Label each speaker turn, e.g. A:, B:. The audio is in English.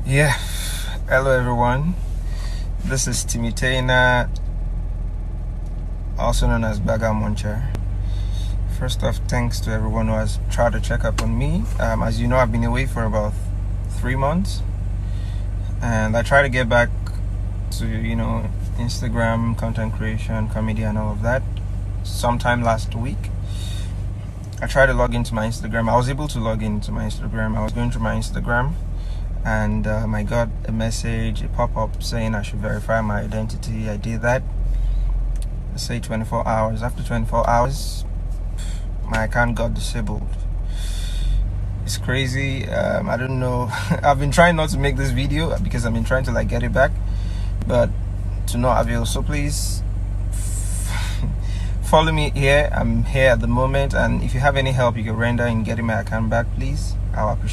A: Yeah, hello everyone. This is Timitainer, also known as Bagger Muncher. First off, thanks to everyone who has tried to check up on me. As you know, I've been away for about 3 months, and I try to get back to Instagram, content creation, comedy, and all of that. Sometime last week, I tried to log into my Instagram. I was able to log into my Instagram. I was going through my Instagram, and I got a message, a pop-up saying I should verify my identity. I did that. Let's say 24 hours. After 24 hours, my account got disabled. It's crazy. I don't know. I've been trying not to make this video because I've been trying to get it back, but to no avail. So please follow me here. I'm here at the moment, and if you have any help you can render in getting my account back, please, I'll appreciate it.